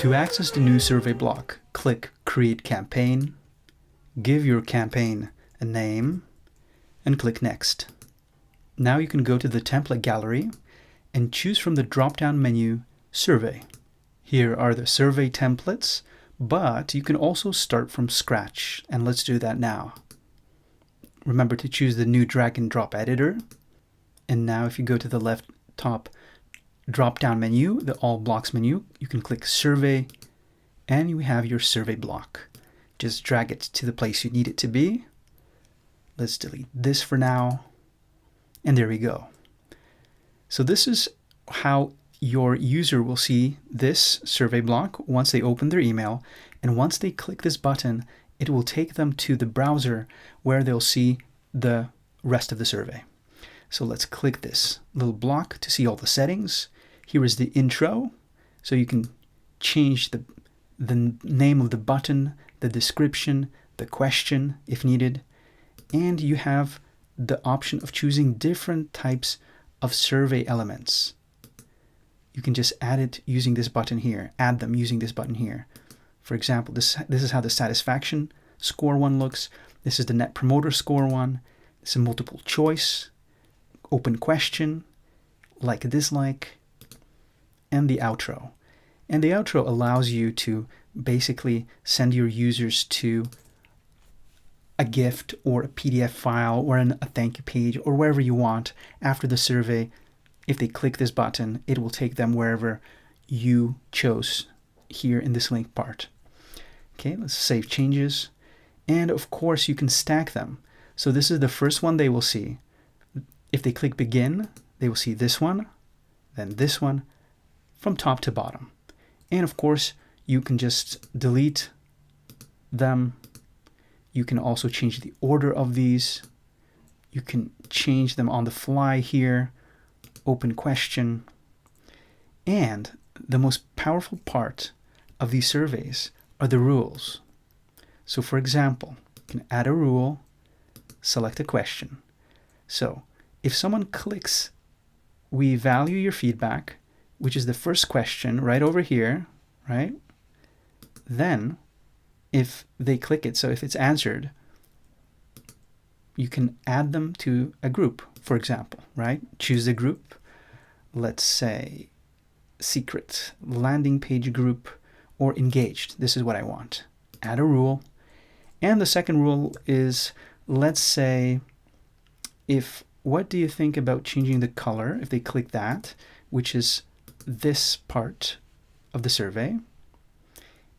To access the new survey block, click Create Campaign, give your campaign a name, and click Next. Now you can go to the template gallery and choose from the drop-down menu Survey. Here are the survey templates, but you can also start from scratch, and let's do that now. Remember to choose the new drag and drop editor. And now if you go to the left top drop-down menu, the All Blocks menu, you can click Survey, and you have your survey block. Just drag it to the place you need it to be. Let's delete this for now. And there we go. So this is how your user will see this survey block once they open their email. And once they click this button, it will take them to the browser where they'll see the rest of the survey. So let's click this little block to see all the settings. Here is the intro. So you can change the name of the button, the description, the question if needed. And you have the option of choosing different types of survey elements. You can just add it using this button here, add them using this button here. For example, this is how the satisfaction score one looks. This is the net promoter score one. This is a multiple choice, open question, like, dislike, and the outro. And the outro allows you to basically send your users to a gift or a PDF file or a thank you page or wherever you want after the survey. If they click this button, it will take them wherever you chose here in this link part. Okay, let's save changes. And of course, you can stack them. So this is the first one they will see. If they click begin, they will see this one, then this one, from top to bottom. And of course, you can just delete them. You can also change the order of these. You can change them on the fly here. Open question. And the most powerful part of these surveys are the rules. So for example, you can add a rule, select a question. So if someone clicks, we value your feedback, which is the first question right over here, right? Then if they click it, so if it's answered, you can add them to a group, for example, right? Choose the group. Let's say secret, landing page group, or engaged. This is what I want. Add a rule. And the second rule is, let's say, what do you think about changing the color? If they click that, which is this part of the survey.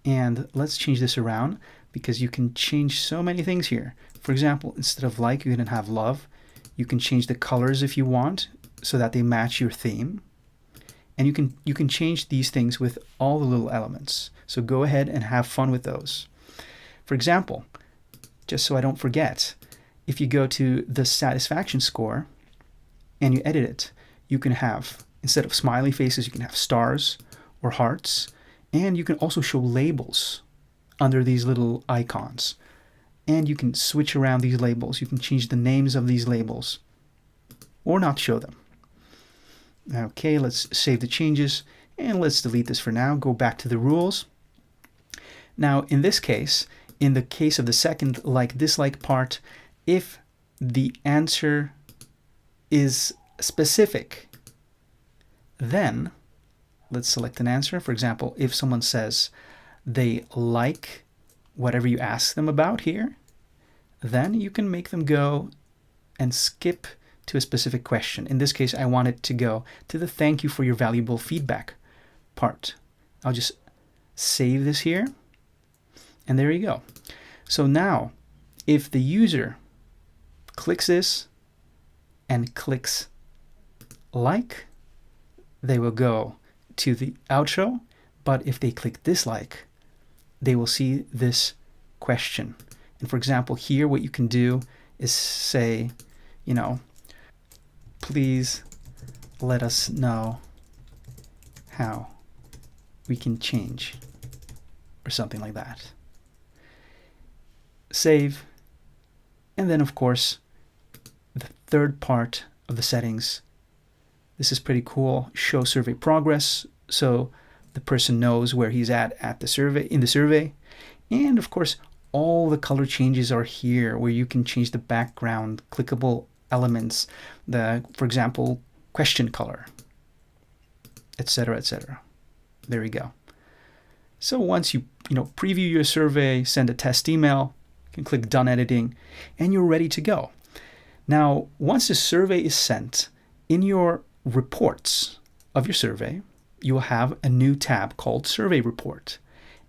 And let's change this around because you can change so many things here. For example, instead of like, you can have love. You can change the colors if you want so that they match your theme. And you can change these things with all the little elements. So go ahead and have fun with those. For example, just so I don't forget, if you go to the satisfaction score and you edit it, you can have, instead of smiley faces, you can have stars or hearts. And you can also show labels under these little icons. And you can switch around these labels. You can change the names of these labels or not show them. Okay, let's save the changes and let's delete this for now. Go back to the rules. Now, in this case, in the case of the second like-dislike part, if the answer is specific, then let's select an answer. For example, if someone says they like whatever you ask them about here, then you can make them go and skip to a specific question. In this case, I want it to go to the thank you for your valuable feedback part. I'll just save this here. And there you go. So now, if the user clicks this and clicks like, they will go to the outro. But if they click dislike, they will see this question. And for example, here what you can do is say, please let us know how we can change, or something like that. Save. And then, of course, the third part of the settings. This is pretty cool. Show survey progress. So the person knows where he's at the survey, in the survey. And of course, all the color changes are here, where you can change the background, clickable elements, for example, question color, etc., etc. There you go. So once you preview your survey, send a test email, you can click Done Editing, and you're ready to go. Now, once the survey is sent, in your reports of your survey, you will have a new tab called Survey Report,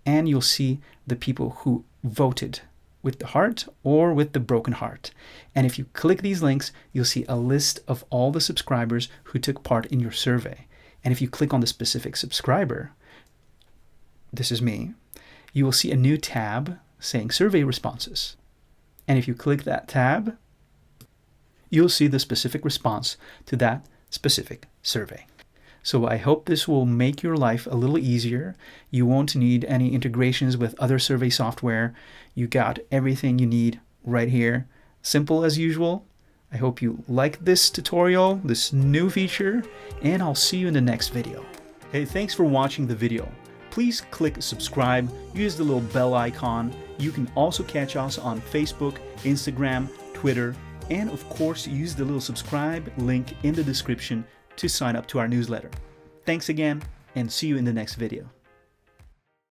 and you'll see the people who voted with the heart or with the broken heart. And if you click these links, you'll see a list of all the subscribers who took part in your survey. And if you click on the specific subscriber, this is me, you will see a new tab saying Survey Responses. And if you click that tab, you'll see the specific response to that specific survey. So I hope this will make your life a little easier. You won't need any integrations with other survey software. You got everything you need right here. Simple as usual. I hope you like this tutorial, this new feature, and I'll see you in the next video. Hey, thanks for watching the video. Please click subscribe, use the little bell icon. You can also catch us on Facebook, Instagram, Twitter, and of course use the little subscribe link in the description to sign up to our newsletter. Thanks again, and see you in the next video.